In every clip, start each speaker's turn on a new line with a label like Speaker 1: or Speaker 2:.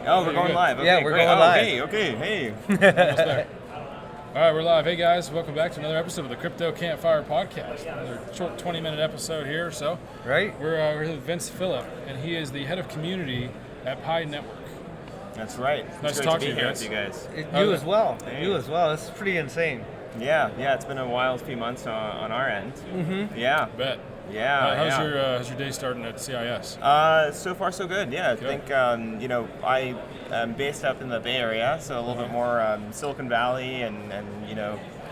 Speaker 1: Oh, we're going live. Okay,
Speaker 2: Yeah, we're
Speaker 1: great.
Speaker 2: going live.
Speaker 1: Okay, hey.
Speaker 3: Almost there. All right, we're live. Hey guys, welcome back to another episode of the Crypto Campfire podcast. Another short 20-minute episode here or so.
Speaker 2: Right.
Speaker 3: We're with Vince McPhillip, and he is the head of community at Pi Network.
Speaker 1: That's right.
Speaker 3: Nice
Speaker 1: It's
Speaker 3: to
Speaker 1: great
Speaker 3: talk
Speaker 1: to
Speaker 3: to
Speaker 1: be
Speaker 3: you
Speaker 1: here
Speaker 3: guys.
Speaker 1: with you guys.
Speaker 2: You as well.
Speaker 1: Hey.
Speaker 2: You as well. It's pretty insane.
Speaker 1: Yeah, it's been a wild few months on our end.
Speaker 2: Mm-hmm.
Speaker 1: Yeah.
Speaker 3: Bet.
Speaker 1: Yeah.
Speaker 3: How's your day starting at CIS?
Speaker 1: So far so good. Yeah, I think I am based up in the Bay Area, so a little bit more Silicon Valley and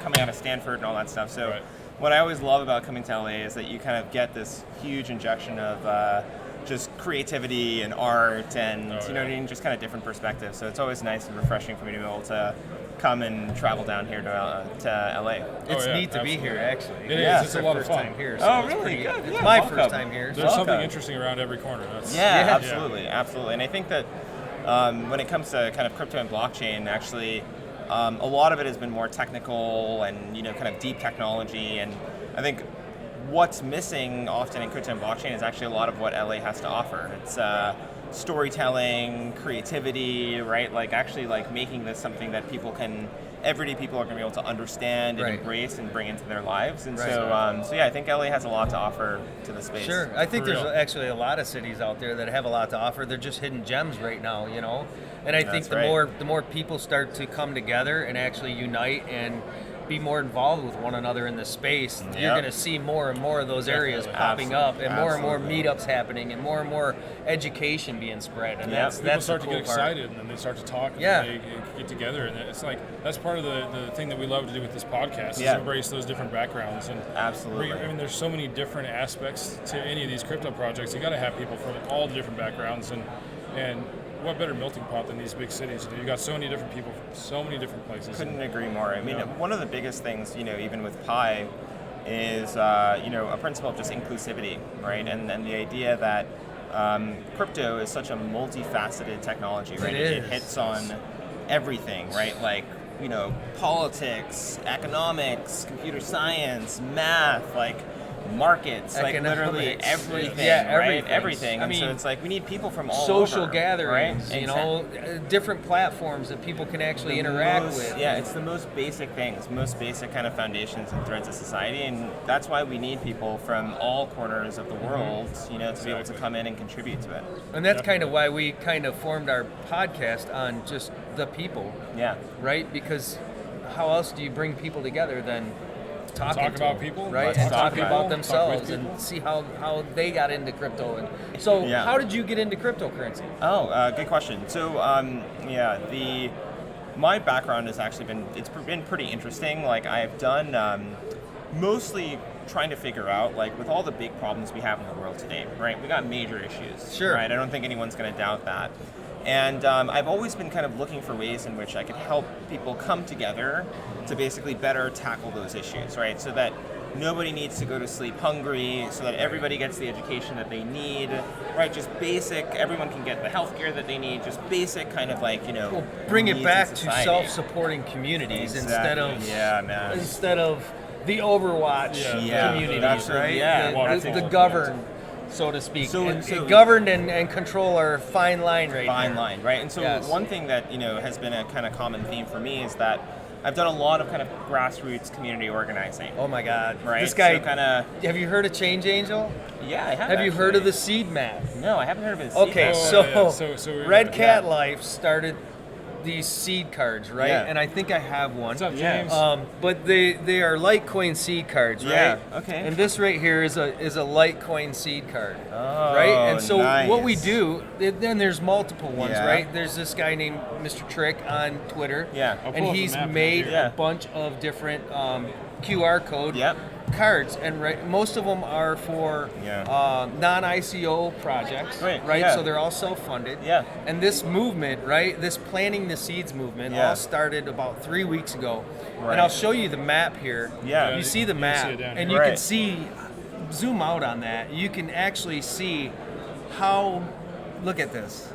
Speaker 1: coming out of Stanford and all that stuff. So
Speaker 3: Right.
Speaker 1: what I always love about coming to LA is that you kind of get this huge injection of just creativity and art and what I mean, just kind of different perspectives. So it's always nice and refreshing for me to be able to come and travel down here to LA.
Speaker 2: It's
Speaker 3: yeah,
Speaker 2: neat to be here, actually.
Speaker 3: It
Speaker 1: Yeah.
Speaker 3: is. It's a lot of
Speaker 2: First
Speaker 3: fun.
Speaker 2: time here.
Speaker 1: Oh,
Speaker 2: it's
Speaker 1: really?
Speaker 2: pretty-
Speaker 1: Good.
Speaker 2: It's
Speaker 1: Yeah,
Speaker 2: my
Speaker 1: welcome.
Speaker 2: first time here.
Speaker 3: There's
Speaker 2: So.
Speaker 3: something
Speaker 1: Okay.
Speaker 3: interesting around every corner. That's,
Speaker 1: Yeah, absolutely. And I think that when it comes to kind of crypto and blockchain, actually, a lot of it has been more technical and kind of deep technology. And I think what's missing often in crypto and blockchain is actually a lot of what LA has to offer. It's storytelling, creativity, right? Like actually like making this something that everyday people are going to be able to understand and
Speaker 2: Right.
Speaker 1: embrace and bring into their lives. And
Speaker 2: Right.
Speaker 1: so yeah, I think LA has a lot to offer to the space.
Speaker 2: Sure. I think
Speaker 3: For
Speaker 2: there's
Speaker 3: real.
Speaker 2: actually a lot of cities out there that have a lot to offer. They're just hidden gems right now, And I think
Speaker 1: That's right.
Speaker 2: the more people start to come together and actually unite and be more involved with one another in this space, you're
Speaker 1: Yep.
Speaker 2: going to see more and more of those areas popping up, and more
Speaker 1: Absolutely.
Speaker 2: meetups happening, and more education being spread. And
Speaker 1: Yep.
Speaker 2: that's
Speaker 3: People
Speaker 2: that's
Speaker 3: start
Speaker 2: the
Speaker 3: to
Speaker 2: cool
Speaker 3: get
Speaker 2: part.
Speaker 3: excited, and then they start to talk, and
Speaker 2: Yeah.
Speaker 3: they get together, and it's like that's part of the thing that we love to do with this podcast is
Speaker 1: Yeah.
Speaker 3: embrace those different backgrounds. And
Speaker 1: Absolutely.
Speaker 3: I mean, there's so many different aspects to any of these crypto projects. You got to have people from all the different backgrounds, and what better melting pot than these big cities? You got so many different people from so many different places.
Speaker 1: Couldn't agree more. I mean,
Speaker 3: Yeah.
Speaker 1: one of the biggest things, even with Pi, is a principle of just inclusivity, right? And the idea that crypto is such a multifaceted technology, right?
Speaker 2: It is.
Speaker 1: hits on everything, right? Like politics, economics, computer science, math, like markets, like literally
Speaker 2: Economics.
Speaker 1: everything,
Speaker 2: Yeah,
Speaker 1: right?
Speaker 2: everything.
Speaker 1: Everything.
Speaker 2: I
Speaker 1: And so
Speaker 2: mean,
Speaker 1: it's like we need people from all
Speaker 2: social
Speaker 1: over,
Speaker 2: gatherings,
Speaker 1: right?
Speaker 2: different platforms that people can actually interact with.
Speaker 1: Yeah, it's the most basic things, most basic kind of foundations and threads of society, and that's why we need people from all corners of the world, to be able to come in and contribute to it.
Speaker 2: And that's kind of why we kind of formed our podcast on just the people,
Speaker 1: Yeah.
Speaker 2: right? Because how else do you bring people together than talking
Speaker 3: Talk
Speaker 2: to
Speaker 3: about
Speaker 2: them,
Speaker 3: people,
Speaker 2: right?
Speaker 3: let's
Speaker 2: And
Speaker 3: talk
Speaker 2: talking
Speaker 3: about
Speaker 2: about
Speaker 3: people,
Speaker 2: themselves
Speaker 3: talk with
Speaker 2: and see how they got into crypto. And so,
Speaker 1: Yeah.
Speaker 2: how did you get into cryptocurrency?
Speaker 1: Oh, good question. So, my background has actually been pretty interesting. Like I've done mostly trying to figure out, like with all the big problems we have in the world today, right? We got major issues,
Speaker 2: Sure.
Speaker 1: right? I don't think anyone's going to doubt that. And I've always been kind of looking for ways in which I could help people come together to basically better tackle those issues, right? So that nobody needs to go to sleep hungry, so that everybody gets the education that they need, right? Just basic, everyone can get the healthcare that they need, just basic kind of like,
Speaker 2: Well, bring it
Speaker 1: needs
Speaker 2: back
Speaker 1: in
Speaker 2: to
Speaker 1: society.
Speaker 2: self-supporting communities instead of the Overwatch
Speaker 1: Yeah,
Speaker 2: communities,
Speaker 1: that's
Speaker 2: right?
Speaker 1: yeah,
Speaker 3: Waterfall.
Speaker 2: The governed, so to speak.
Speaker 1: So-
Speaker 2: and
Speaker 1: so-
Speaker 2: governed and control are a fine line right
Speaker 1: fine
Speaker 2: here.
Speaker 1: line, right? And so
Speaker 2: Yes.
Speaker 1: one thing that has been a kind of common theme for me is that I've done a lot of kind of grassroots community organizing.
Speaker 2: Oh my God!
Speaker 1: Right.
Speaker 2: This guy.
Speaker 1: So kind of
Speaker 2: Have you heard of Change Angel?
Speaker 1: yeah. I have.
Speaker 2: Have you heard of the
Speaker 1: actually.
Speaker 2: seed map?
Speaker 1: No, I haven't heard of it.
Speaker 2: Okay,
Speaker 3: Oh,
Speaker 2: so,
Speaker 3: yeah. So
Speaker 2: Red Cat
Speaker 1: yeah.
Speaker 2: Life started these seed cards, right?
Speaker 1: Yeah.
Speaker 2: And I think I have one.
Speaker 3: What's up,
Speaker 1: Yeah.
Speaker 3: James?
Speaker 2: But they are Litecoin seed cards, right?
Speaker 1: Yeah, okay.
Speaker 2: And this right here is a Litecoin seed card,
Speaker 1: Oh,
Speaker 2: right? And so
Speaker 1: nice.
Speaker 2: what we do, then there's multiple ones,
Speaker 1: Yeah.
Speaker 2: right? There's this guy named Mr. Trick on Twitter,
Speaker 1: Yeah.
Speaker 3: I'll
Speaker 2: and
Speaker 3: pull up the
Speaker 2: he's
Speaker 3: map
Speaker 2: made
Speaker 3: here.
Speaker 1: Yeah.
Speaker 2: a bunch of different QR code
Speaker 1: Yep.
Speaker 2: cards, and most of them are for
Speaker 1: Yeah.
Speaker 2: non-ICO projects,
Speaker 1: Right,
Speaker 2: right?
Speaker 1: yeah.
Speaker 2: So they're all self-funded.
Speaker 1: Yeah.
Speaker 2: And this movement, right? This planting the seeds movement
Speaker 1: Yeah.
Speaker 2: all started about 3 weeks ago.
Speaker 1: Right.
Speaker 2: And I'll show you the map here.
Speaker 1: Yeah.
Speaker 2: You see the
Speaker 3: You
Speaker 2: map,
Speaker 3: see it down
Speaker 2: and
Speaker 3: here.
Speaker 2: you can
Speaker 1: Right.
Speaker 2: see. Zoom out on that. You can actually see how. Look at this.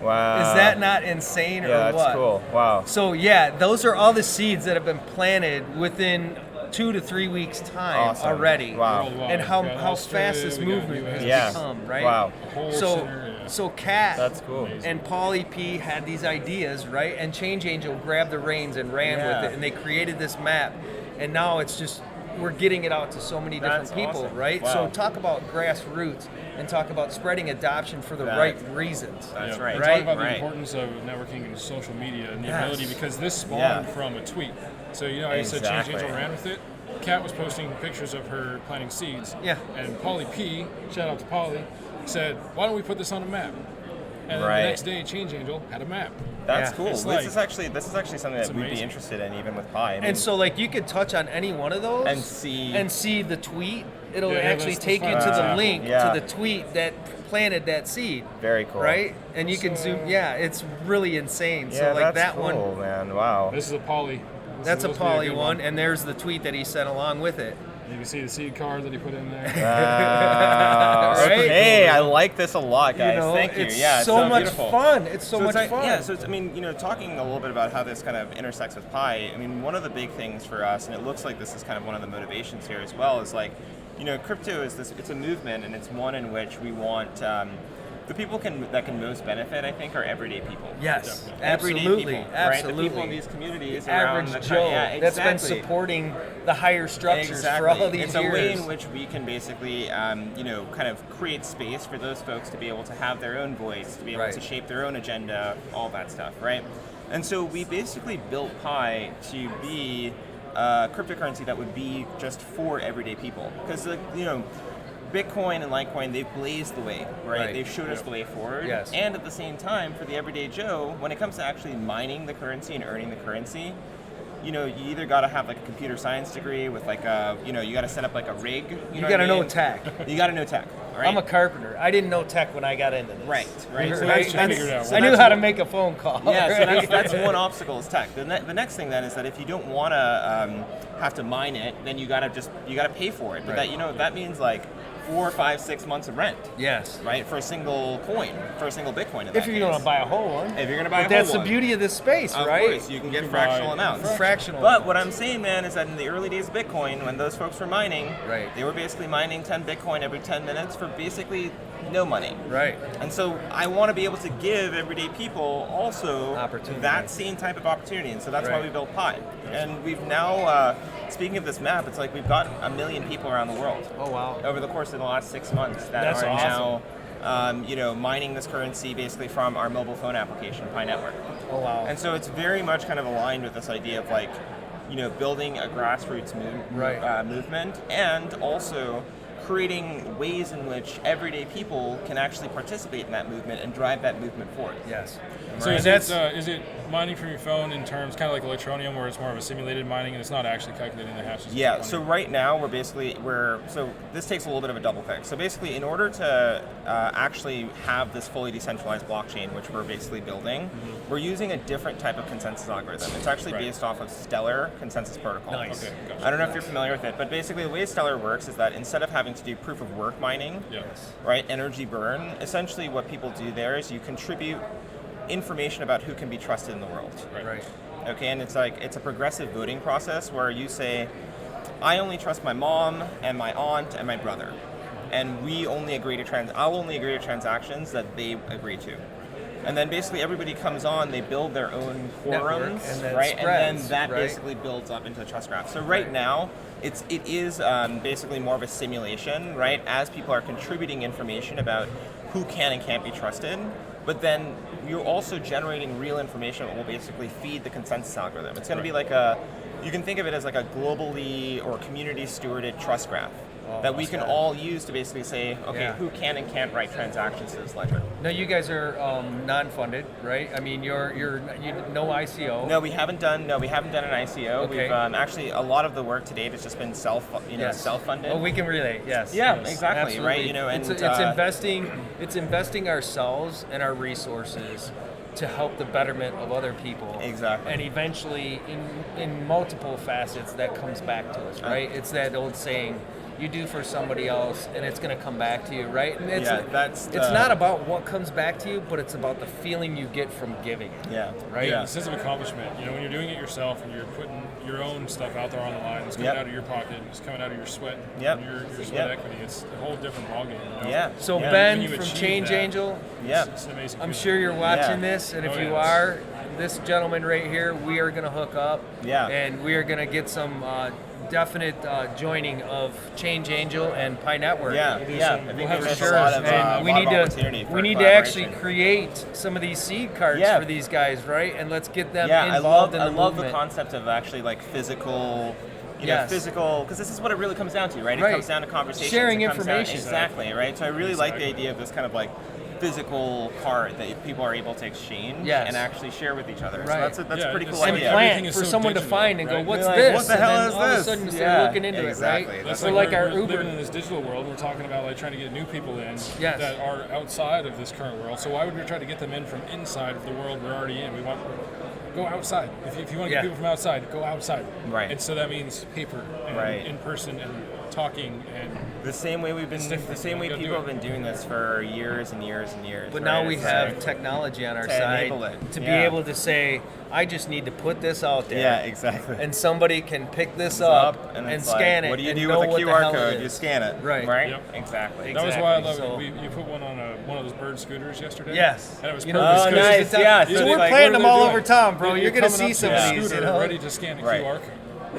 Speaker 1: Wow.
Speaker 2: Is that not insane or
Speaker 1: Yeah, that's
Speaker 2: what?
Speaker 1: cool. Wow.
Speaker 2: So yeah, those are all the seeds that have been planted within 2 to 3 weeks time
Speaker 1: Awesome.
Speaker 2: already.
Speaker 1: Wow.
Speaker 3: Worldwide.
Speaker 2: And how
Speaker 3: We got
Speaker 2: fast this
Speaker 3: Australia, we got
Speaker 2: movement
Speaker 3: US.
Speaker 2: has
Speaker 1: Yeah.
Speaker 2: become, right?
Speaker 1: Wow.
Speaker 3: Whole
Speaker 2: So
Speaker 3: center, yeah.
Speaker 2: So Kat
Speaker 1: That's cool.
Speaker 2: and Paulie P had these ideas, right? And Change Angel grabbed the reins and ran with it, and they created this map. And now it's just, we're getting it out to so many different
Speaker 1: That's
Speaker 2: people,
Speaker 1: awesome.
Speaker 2: right?
Speaker 1: Wow.
Speaker 2: So talk about grassroots and talk about spreading adoption for the right reasons.
Speaker 1: That's
Speaker 3: Yeah.
Speaker 1: right.
Speaker 3: And
Speaker 2: Right?
Speaker 3: talk about the
Speaker 1: Right.
Speaker 3: importance of networking and social media and the
Speaker 2: Yes.
Speaker 3: ability, because this spawned
Speaker 1: Yeah.
Speaker 3: from a tweet. So, you know, I said Change
Speaker 1: Exactly.
Speaker 3: Angel ran with it. Kat was posting pictures of her planting seeds.
Speaker 2: Yeah.
Speaker 3: And Paulie P, shout out to Paulie, said, why don't we put this on a map? And then
Speaker 1: Right.
Speaker 3: the next day, Change Angel had a map.
Speaker 1: That's
Speaker 2: Yeah.
Speaker 1: cool.
Speaker 3: It's
Speaker 1: This
Speaker 3: like-
Speaker 1: is actually something
Speaker 3: it's
Speaker 1: that we'd be
Speaker 3: amazing.
Speaker 1: interested in, even with Pi. I mean,
Speaker 2: And so, like, you could touch on any one of those
Speaker 1: And see-
Speaker 2: the tweet. It'll
Speaker 3: Yeah,
Speaker 2: actually
Speaker 3: let's
Speaker 2: take you
Speaker 3: find
Speaker 2: to
Speaker 3: an
Speaker 2: the
Speaker 3: example.
Speaker 2: link
Speaker 1: Yeah.
Speaker 2: to the tweet that planted that seed.
Speaker 1: very cool.
Speaker 2: Right? And you can
Speaker 3: So-
Speaker 2: zoom. Yeah, it's really insane.
Speaker 1: Yeah,
Speaker 2: so, like,
Speaker 1: that's
Speaker 2: that
Speaker 1: cool,
Speaker 2: one,
Speaker 1: man. Wow.
Speaker 3: This is a Paulie.
Speaker 2: that's a
Speaker 3: This will be
Speaker 2: Paulie
Speaker 3: good
Speaker 2: one. And there's the tweet that he sent along with it.
Speaker 3: You can see the seed card that he put in there.
Speaker 1: Wow.
Speaker 2: Right?
Speaker 1: Hey, I like this a lot, guys.
Speaker 2: You know,
Speaker 1: Thank you.
Speaker 2: it's
Speaker 1: Yeah, it's
Speaker 2: so much
Speaker 1: beautiful.
Speaker 2: fun. It's so much
Speaker 1: it's like,
Speaker 2: fun.
Speaker 1: Yeah, so it's, I mean, you know, talking a little bit about how this kind of intersects with Pi, I mean, one of the big things for us, and it looks like this is kind of one of the motivations here as well, is like, you know, crypto is this, it's a movement, and it's one in which we want, the people that can most benefit, I think, are everyday people.
Speaker 2: Yes,
Speaker 1: Everyday
Speaker 2: absolutely,
Speaker 1: people,
Speaker 2: absolutely.
Speaker 1: Right? The people in these communities
Speaker 2: the
Speaker 1: around
Speaker 2: average
Speaker 1: the
Speaker 2: Joe
Speaker 1: yeah,
Speaker 2: that's been
Speaker 1: exactly.
Speaker 2: supporting the higher structures
Speaker 1: Exactly.
Speaker 2: for all these
Speaker 1: it's
Speaker 2: years.
Speaker 1: a way in which we can basically, you know, kind of create space for those folks to be able to have their own voice, to be able
Speaker 2: Right.
Speaker 1: to shape their own agenda, all that stuff, right? And so we basically built Pi to be a cryptocurrency that would be just for everyday people, because, you know, Bitcoin and Litecoin, they've blazed the way, right?
Speaker 2: Right.
Speaker 1: They've showed us the way forward.
Speaker 2: Yes.
Speaker 1: And at the same time, for the everyday Joe, when it comes to actually mining the currency and earning the currency, you know, you either got to have like a computer science degree with like a, you know, you got to set up like a rig.
Speaker 2: You
Speaker 1: know
Speaker 2: got to
Speaker 1: what I
Speaker 2: know
Speaker 1: mean?
Speaker 2: tech.
Speaker 1: You got to know tech, right?
Speaker 2: I'm a carpenter. I didn't know tech when I got into this.
Speaker 1: Right. So
Speaker 2: Right?
Speaker 3: that's- figured out.
Speaker 2: I knew how to make a phone call.
Speaker 1: Yeah, so
Speaker 2: right?
Speaker 1: that's one obstacle is tech. The next thing then is that if you don't want to have to mine it, then you gotta pay for it. But
Speaker 2: Right.
Speaker 1: that, you know, that means like 4, 5, 6 months of rent,
Speaker 2: Yes.
Speaker 1: right, for a single coin, for a single Bitcoin. In
Speaker 2: If
Speaker 1: that
Speaker 2: you're
Speaker 1: case.
Speaker 2: going to buy a whole one.
Speaker 1: If you're gonna buy
Speaker 2: But
Speaker 1: a whole
Speaker 2: that's the
Speaker 1: one.
Speaker 2: beauty of this space,
Speaker 1: Of
Speaker 2: right?
Speaker 1: course, you can get
Speaker 3: can
Speaker 1: fractional
Speaker 3: buy
Speaker 1: amounts.
Speaker 2: Fractional.
Speaker 1: But what I'm saying, man, is that in the early days of Bitcoin, when those folks were mining,
Speaker 2: Right.
Speaker 1: they were basically mining 10 Bitcoin every 10 minutes for basically no money.
Speaker 2: Right.
Speaker 1: And so I want to be able to give everyday people also
Speaker 2: Opportunity.
Speaker 1: that same type of opportunity. And so that's why
Speaker 2: Right.
Speaker 1: we built Pi. And we've now, speaking of this map, it's like we've got 1 million people around the world
Speaker 2: Oh, wow.
Speaker 1: over the course of the last 6 months that
Speaker 2: That's
Speaker 1: are
Speaker 2: awesome.
Speaker 1: now, you know, mining this currency basically from our mobile phone application, Pi Network.
Speaker 2: Oh, wow.
Speaker 1: And so it's very much kind of aligned with this idea of like, you know, building a grassroots
Speaker 2: Right.
Speaker 1: movement, and also creating ways in which everyday people can actually participate in that movement and drive that movement forward.
Speaker 2: Yes.
Speaker 3: So
Speaker 2: Right.
Speaker 3: is it mining from your phone in terms kind of like Electronium, where it's more of a simulated mining and it's not actually calculating the hashes?
Speaker 1: Yeah, so right now so this takes a little bit of a double click. So basically, in order to actually have this fully decentralized blockchain, which we're basically building, we're using a different type of consensus algorithm. It's actually
Speaker 3: Right.
Speaker 1: based off of Stellar consensus protocol.
Speaker 2: Nice.
Speaker 3: Okay, gotcha.
Speaker 1: I don't know if you're familiar with it, but basically the way Stellar works is that instead of having to do proof of work mining,
Speaker 3: Yeah.
Speaker 1: right, energy burn, essentially what people do there is you contribute information about who can be trusted in the world.
Speaker 2: Right.
Speaker 1: Okay, and it's a progressive voting process where you say, I only trust my mom and my aunt and my brother, and I'll only agree to transactions that they agree to. And then basically everybody comes on, they build their own
Speaker 2: Network,
Speaker 1: quorums,
Speaker 2: and then
Speaker 1: right? And
Speaker 2: spreads,
Speaker 1: then that
Speaker 2: right?
Speaker 1: basically builds up into the trust graph. So right
Speaker 2: Right.
Speaker 1: now, it is basically more of a simulation, right? As people are contributing information about who can and can't be trusted, but then you're also generating real information that will basically feed the consensus algorithm. It's going to be like you can think of it as like a globally or community stewarded trust graph that we can all use to basically say, okay,
Speaker 2: Yeah.
Speaker 1: who can and can't write transactions to this ledger?
Speaker 2: Now you guys are non-funded, right? I mean, you're no ICO.
Speaker 1: No, we haven't done an ICO.
Speaker 2: Okay.
Speaker 1: We've actually a lot of the work to date has just been
Speaker 2: Yes.
Speaker 1: self-funded.
Speaker 2: Oh, we can relate. Yes.
Speaker 1: Yeah,
Speaker 2: Yes.
Speaker 1: exactly,
Speaker 2: Absolutely.
Speaker 1: right, you know, and,
Speaker 2: it's investing ourselves and our resources to help the betterment of other people.
Speaker 1: Exactly.
Speaker 2: And eventually, in multiple facets, that comes back to us, right? It's that old saying, you do for somebody else, and it's going to come back to you, right? And it's,
Speaker 1: that's
Speaker 2: it's not about what comes back to you, but it's about the feeling you get from giving it.
Speaker 1: Yeah.
Speaker 2: Right?
Speaker 3: Yeah, the sense of accomplishment. You know, when you're doing it yourself and you're putting your own stuff out there on the line, it's coming out of your pocket, it's coming out of your sweat, and your sweat equity. It's a whole different ballgame. You know?
Speaker 1: Yeah.
Speaker 2: So
Speaker 1: yeah.
Speaker 2: Ben
Speaker 3: When you
Speaker 2: from
Speaker 3: achieve
Speaker 2: Change
Speaker 3: that,
Speaker 2: Angel,
Speaker 3: it's an amazing
Speaker 2: I'm
Speaker 3: feeling.
Speaker 2: sure you're watching
Speaker 1: Yeah.
Speaker 2: this, and if
Speaker 3: Oh,
Speaker 2: you
Speaker 3: yes.
Speaker 2: are, this gentleman right here, we are going to hook up,
Speaker 1: Yeah.
Speaker 2: and we are going to get some definite joining of Change Angel and Pi Network.
Speaker 1: Yeah,
Speaker 3: We'll do
Speaker 1: yeah.
Speaker 3: some-
Speaker 1: I think
Speaker 3: we'll have
Speaker 1: there's
Speaker 3: some
Speaker 1: a lot of,
Speaker 2: and we
Speaker 1: lot
Speaker 2: need
Speaker 1: of
Speaker 2: to
Speaker 1: opportunity for
Speaker 2: we need to actually
Speaker 1: collaboration.
Speaker 2: create some of these seed cards
Speaker 1: Yeah.
Speaker 2: for these guys, right? And let's get them
Speaker 1: Yeah,
Speaker 2: involved
Speaker 1: I
Speaker 2: in the
Speaker 1: love
Speaker 2: movement.
Speaker 1: the concept of actually like physical,
Speaker 2: Yes.
Speaker 1: physical, because this is what it really comes down to, right?
Speaker 2: Right.
Speaker 1: It comes down to conversations.
Speaker 2: Sharing
Speaker 1: it comes down-
Speaker 2: information.
Speaker 1: exactly, right? So I really like the idea of this kind of like physical card that people are able to exchange
Speaker 2: Yes.
Speaker 1: and actually share with each other.
Speaker 2: Right.
Speaker 1: So that's a
Speaker 3: Yeah,
Speaker 1: pretty cool
Speaker 3: it's like
Speaker 1: idea.
Speaker 3: everything
Speaker 2: Plant
Speaker 3: is
Speaker 2: for
Speaker 3: so
Speaker 2: someone to
Speaker 3: digital,
Speaker 2: find and go,
Speaker 3: right?
Speaker 2: what's
Speaker 1: Be like,
Speaker 2: this?
Speaker 1: what the
Speaker 2: And
Speaker 1: hell
Speaker 2: then
Speaker 1: is
Speaker 2: all of a
Speaker 1: this?
Speaker 2: sudden start
Speaker 1: Yeah,
Speaker 2: looking into
Speaker 1: exactly.
Speaker 2: it, right?
Speaker 1: That's
Speaker 2: So
Speaker 3: like
Speaker 2: like our
Speaker 3: we're
Speaker 2: Uber.
Speaker 3: living in this digital world, we're talking about like trying to get new people in
Speaker 2: Yes.
Speaker 3: that are outside of this current world. So why would we try to get them in from inside of the world we're already in? We want go outside. If you want to get people from outside, go outside.
Speaker 1: Right.
Speaker 3: And so that means paper and
Speaker 1: Right.
Speaker 3: in person and talking and
Speaker 1: The same way we've been,
Speaker 3: It's
Speaker 1: the
Speaker 3: different,
Speaker 1: same
Speaker 3: you
Speaker 1: way
Speaker 3: gotta
Speaker 1: people
Speaker 3: do
Speaker 1: have
Speaker 3: it.
Speaker 1: been doing this for years and years and years.
Speaker 2: But
Speaker 1: right?
Speaker 2: now we
Speaker 1: It's
Speaker 2: have
Speaker 1: like-
Speaker 2: technology on our
Speaker 1: to
Speaker 2: side
Speaker 1: enable it.
Speaker 2: to be
Speaker 1: Yeah.
Speaker 2: able to say, I just need to put this out there.
Speaker 1: Yeah, exactly.
Speaker 2: And somebody can pick this
Speaker 1: It's
Speaker 2: up and
Speaker 1: it's
Speaker 2: scan
Speaker 1: like,
Speaker 2: it.
Speaker 1: What do you
Speaker 2: and
Speaker 1: do
Speaker 2: know
Speaker 1: with a
Speaker 2: what the
Speaker 1: QR
Speaker 2: hell it
Speaker 1: code?
Speaker 2: is.
Speaker 1: You scan it.
Speaker 2: Right.
Speaker 1: Right.
Speaker 3: Yep.
Speaker 1: Exactly.
Speaker 3: that was why I love
Speaker 2: So-
Speaker 3: it. You put one on one of those bird scooters yesterday.
Speaker 2: Yes.
Speaker 3: And it was
Speaker 2: You know,
Speaker 3: perfect.
Speaker 1: Oh,
Speaker 3: because
Speaker 1: nice.
Speaker 3: it's a-
Speaker 1: Yeah,
Speaker 3: you
Speaker 1: so
Speaker 3: know,
Speaker 2: So
Speaker 1: it's
Speaker 2: we're
Speaker 1: like,
Speaker 2: playing
Speaker 3: what
Speaker 2: them
Speaker 3: are they
Speaker 2: all
Speaker 3: doing?
Speaker 2: over town, bro.
Speaker 3: You're
Speaker 2: You're going to
Speaker 3: coming
Speaker 2: see
Speaker 3: up
Speaker 2: some
Speaker 3: to
Speaker 2: of
Speaker 3: a
Speaker 2: these.
Speaker 3: scooter
Speaker 2: You know?
Speaker 3: ready to scan a
Speaker 1: Right.
Speaker 3: QR code.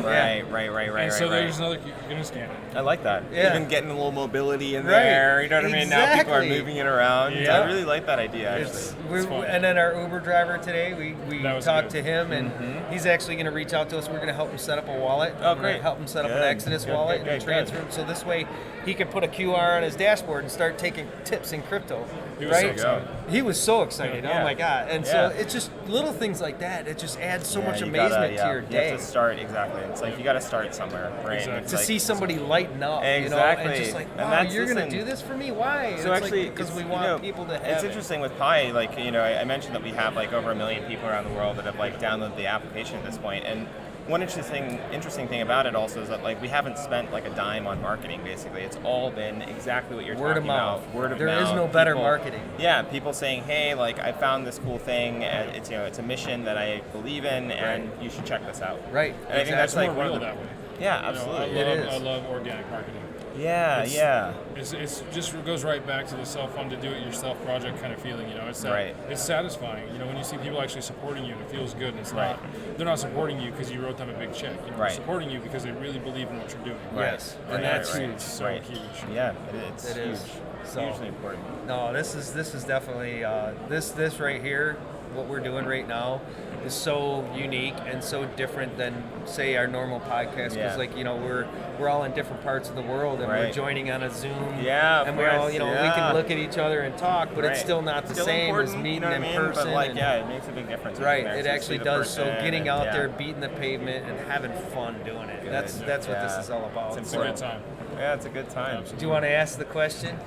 Speaker 1: Right.
Speaker 3: And so there's another, you're going to scan it.
Speaker 1: I like that.
Speaker 2: Yeah.
Speaker 1: Even getting a little mobility in
Speaker 2: Right.
Speaker 1: there. You know what I mean? Now people are
Speaker 2: Exactly.
Speaker 1: moving it around.
Speaker 3: Yeah.
Speaker 1: I really like that idea, actually.
Speaker 2: We're,
Speaker 3: fun.
Speaker 2: and then our Uber driver today, we
Speaker 3: That was
Speaker 2: talked
Speaker 3: good.
Speaker 2: to him, and he's actually going to reach out to us. We're going to help him set up a wallet.
Speaker 1: Oh,
Speaker 2: We're gonna
Speaker 1: great.
Speaker 2: help him set up an
Speaker 1: Good.
Speaker 2: Exodus
Speaker 1: Good,
Speaker 2: wallet
Speaker 1: good,
Speaker 2: and
Speaker 1: good,
Speaker 2: transfer
Speaker 1: good.
Speaker 2: him. So this way, he can put a QR on his dashboard and start taking tips in crypto.
Speaker 3: He was so
Speaker 2: right?
Speaker 3: excited.
Speaker 2: He was so excited.
Speaker 1: Yeah.
Speaker 2: Oh my god! And
Speaker 1: Yeah.
Speaker 2: so it's just little things like that. It just adds so
Speaker 1: Yeah,
Speaker 2: much
Speaker 1: you
Speaker 2: amazement
Speaker 1: gotta,
Speaker 2: to
Speaker 1: yeah.
Speaker 2: your
Speaker 1: You
Speaker 2: day.
Speaker 1: have to start, exactly. It's like you got to start somewhere, right?
Speaker 3: Exactly.
Speaker 1: And it's
Speaker 2: To
Speaker 1: like-
Speaker 2: see somebody lighten up, you know, and
Speaker 1: Exactly.
Speaker 2: just like,
Speaker 1: And
Speaker 2: wow,
Speaker 1: that's
Speaker 2: you're going to
Speaker 1: listen-
Speaker 2: do this for me? Why?
Speaker 1: So
Speaker 2: It's
Speaker 1: actually,
Speaker 2: like, because we
Speaker 1: it's,
Speaker 2: want
Speaker 1: you know,
Speaker 2: people to have
Speaker 1: it's
Speaker 2: it.
Speaker 1: interesting with Pi. Like, you know, I mentioned that we have like over 1 million people around the world that have like downloaded the application at this point. And one interesting thing about it also is that like we haven't spent like a dime on marketing. Basically, it's all been exactly what you're
Speaker 2: Word of
Speaker 1: talking
Speaker 2: mouth.
Speaker 1: about. Word of
Speaker 2: There
Speaker 1: mouth.
Speaker 2: is no better
Speaker 1: People-
Speaker 2: marketing.
Speaker 1: Yeah, people saying, hey, like I found this cool thing. And it's it's a mission that I believe in, and you should check this out.
Speaker 2: Right.
Speaker 1: And I think that's
Speaker 3: It's
Speaker 1: like
Speaker 3: more
Speaker 1: one of
Speaker 3: real
Speaker 1: the
Speaker 3: that way.
Speaker 1: yeah,
Speaker 3: You know,
Speaker 1: absolutely.
Speaker 2: It is.
Speaker 3: I love organic marketing.
Speaker 1: Yeah,
Speaker 3: It's-
Speaker 1: yeah.
Speaker 3: It's just goes right back to the self-funded, do-it-yourself project kind of feeling. You know, it's that,
Speaker 1: Right.
Speaker 3: it's satisfying. You know, when you see people actually supporting you, and it feels good. And it's
Speaker 1: Right.
Speaker 3: not they're not supporting you because you wrote them a big check. You know,
Speaker 1: Right.
Speaker 3: They're supporting you because they really believe in what you're doing.
Speaker 2: Yes.
Speaker 1: Right,
Speaker 2: And
Speaker 1: right,
Speaker 2: that's
Speaker 1: right.
Speaker 2: huge.
Speaker 3: It's so
Speaker 1: Right.
Speaker 3: huge.
Speaker 1: Yeah, it's
Speaker 2: It
Speaker 1: huge.
Speaker 2: is. So-
Speaker 1: Hugely important.
Speaker 2: No, this is definitely this right here. What we're doing right now is so unique and so different than say our normal podcast because
Speaker 1: Yeah.
Speaker 2: like we're all in different parts of the world and we're
Speaker 1: Right.
Speaker 2: joining on a Zoom.
Speaker 1: Yeah, of
Speaker 2: and we're all
Speaker 1: course,
Speaker 2: we
Speaker 1: yeah.
Speaker 2: can look at each other and talk, but it's
Speaker 1: Right.
Speaker 2: still not the
Speaker 1: Still
Speaker 2: same as
Speaker 1: important,
Speaker 2: meeting
Speaker 1: you know what
Speaker 2: in
Speaker 1: I mean?
Speaker 2: person.
Speaker 1: But like,
Speaker 2: and-
Speaker 1: yeah, it makes a big difference. when
Speaker 2: Right,
Speaker 1: you can
Speaker 2: it
Speaker 1: actually
Speaker 2: actually
Speaker 1: see the
Speaker 2: does. So
Speaker 1: person
Speaker 2: getting
Speaker 1: and-
Speaker 2: out
Speaker 1: yeah.
Speaker 2: there, beating the pavement, and having fun doing it.
Speaker 1: Good.
Speaker 2: That's what this
Speaker 1: Yeah.
Speaker 2: is all about.
Speaker 3: It's
Speaker 2: So-
Speaker 3: a good time.
Speaker 1: Yeah, it's a good time.
Speaker 2: do you want to ask the question?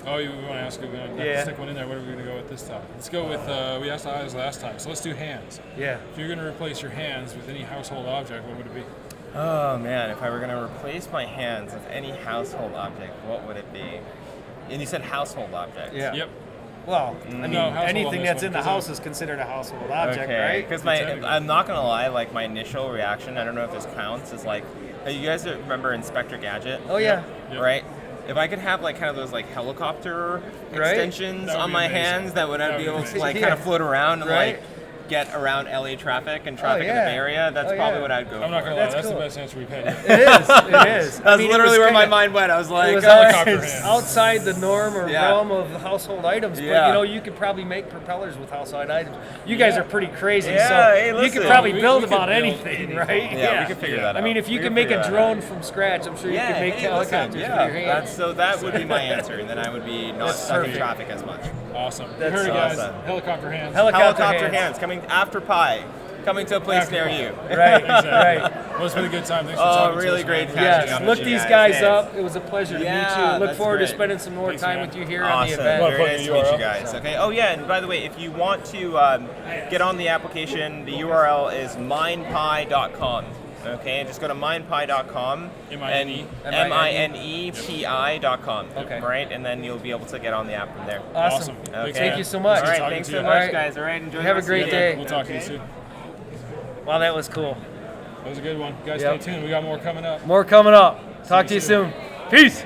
Speaker 3: Oh, you want to ask? We want to
Speaker 2: Yeah.
Speaker 3: stick one in there. What are we going to go with this time? Let's go with we asked eyes last time, so let's do hands.
Speaker 2: Yeah.
Speaker 3: If you're going to replace your hands with any household object, what would it be?
Speaker 1: Oh man, if I were gonna replace my hands with any household object, what would it be? And you said household object.
Speaker 2: Yeah.
Speaker 3: Yep.
Speaker 2: Well, I mean,
Speaker 3: No, household on
Speaker 2: anything
Speaker 3: this
Speaker 2: that's
Speaker 3: one,
Speaker 2: in the
Speaker 3: 'cause
Speaker 2: house is considered a household object,
Speaker 1: Okay.
Speaker 2: right?
Speaker 1: Because
Speaker 3: Technically.
Speaker 1: I'm not gonna lie, like my initial reaction, I don't know if this counts, is like, you guys remember Inspector Gadget?
Speaker 2: Oh yeah.
Speaker 3: Yep.
Speaker 1: Right. If I could have like kind of those like helicopter
Speaker 2: Right.
Speaker 1: extensions
Speaker 3: That would
Speaker 1: on
Speaker 3: be
Speaker 1: my
Speaker 3: amazing.
Speaker 1: hands, that would
Speaker 3: That
Speaker 1: I'd
Speaker 3: would
Speaker 1: be
Speaker 3: be
Speaker 1: able to
Speaker 3: amazing.
Speaker 1: like
Speaker 2: Yeah.
Speaker 1: kind of float around and
Speaker 2: Right.
Speaker 1: like get around LA traffic and traffic in
Speaker 2: yeah.
Speaker 1: the Bay Area. That's
Speaker 2: Oh,
Speaker 1: probably
Speaker 2: yeah.
Speaker 1: what I'd go
Speaker 3: I'm not
Speaker 1: for.
Speaker 3: going to lie,
Speaker 2: That's
Speaker 3: that's
Speaker 2: cool.
Speaker 3: the best answer we've had yet.
Speaker 2: It is. It is.
Speaker 1: That's literally where my mind went. I was like,
Speaker 2: It was
Speaker 1: oh,
Speaker 3: helicopter
Speaker 2: it's
Speaker 3: hands.
Speaker 2: outside the norm or
Speaker 1: Yeah.
Speaker 2: realm of household items, but
Speaker 1: Yeah.
Speaker 2: you could probably make propellers with household items. You guys
Speaker 3: Yeah.
Speaker 2: are pretty crazy,
Speaker 1: Yeah,
Speaker 2: so
Speaker 1: hey,
Speaker 2: you
Speaker 1: listen.
Speaker 2: could probably
Speaker 3: We
Speaker 2: build
Speaker 3: could
Speaker 2: about
Speaker 3: build
Speaker 2: anything,
Speaker 3: anything.
Speaker 2: right?
Speaker 1: Yeah, we could figure that out.
Speaker 2: I mean, if you
Speaker 1: We
Speaker 2: can
Speaker 1: could
Speaker 2: make
Speaker 1: figure
Speaker 2: a
Speaker 1: that
Speaker 2: drone
Speaker 1: out.
Speaker 2: from scratch, I'm sure you
Speaker 1: Yeah,
Speaker 2: could make
Speaker 1: hey, listen,
Speaker 2: helicopters
Speaker 1: yeah.
Speaker 2: with your hands.
Speaker 1: That would be my answer, and then I would be not
Speaker 2: That's
Speaker 1: stuck in
Speaker 2: perfect.
Speaker 1: traffic as much.
Speaker 3: Awesome.
Speaker 2: That's
Speaker 3: you heard it, guys.
Speaker 1: awesome.
Speaker 3: Helicopter hands.
Speaker 1: Helicopter hands coming after Pi, coming to a place
Speaker 3: After
Speaker 1: near
Speaker 3: Pi.
Speaker 1: you.
Speaker 2: Right,
Speaker 3: Exactly.
Speaker 2: right.
Speaker 3: Well, it's been a good time. Thanks for
Speaker 1: Oh,
Speaker 3: talking
Speaker 1: really
Speaker 3: to us,
Speaker 1: great
Speaker 3: man.
Speaker 1: catching
Speaker 2: Yes,
Speaker 1: up with
Speaker 2: look
Speaker 1: you
Speaker 2: these
Speaker 1: guys.
Speaker 2: guys
Speaker 1: Yes.
Speaker 2: up. It was a pleasure to
Speaker 1: Yeah,
Speaker 2: meet you. Look
Speaker 1: that's
Speaker 2: forward to
Speaker 1: great.
Speaker 2: spending some more
Speaker 3: Thanks,
Speaker 2: time
Speaker 3: man.
Speaker 2: with you here on the
Speaker 1: Awesome.
Speaker 2: event.
Speaker 3: Well,
Speaker 1: Very
Speaker 3: put
Speaker 1: nice
Speaker 3: the
Speaker 1: to meet you
Speaker 3: URL.
Speaker 1: guys. Okay. Oh yeah, and by the way, if you want to get on the application, the URL is mindpie.com. Okay, just go to minepi.com.
Speaker 3: M-I-N-E.
Speaker 1: minepi.com.
Speaker 2: Okay.
Speaker 1: Right, and then you'll be able to get on the app from there.
Speaker 2: Awesome.
Speaker 1: Okay.
Speaker 2: Thank you so much.
Speaker 1: All right,
Speaker 3: talking
Speaker 1: thanks
Speaker 3: to
Speaker 1: so
Speaker 3: you.
Speaker 1: much,
Speaker 2: All right.
Speaker 1: guys. All right, enjoy.
Speaker 2: Have
Speaker 1: the
Speaker 2: a great
Speaker 1: rest of your
Speaker 2: day.
Speaker 3: We'll talk to you
Speaker 1: Okay.
Speaker 3: soon.
Speaker 2: Wow, that was cool.
Speaker 3: That was a good one. Guys,
Speaker 2: Yep.
Speaker 3: stay tuned. We got more coming up.
Speaker 2: More coming up. Talk to you soon. Peace.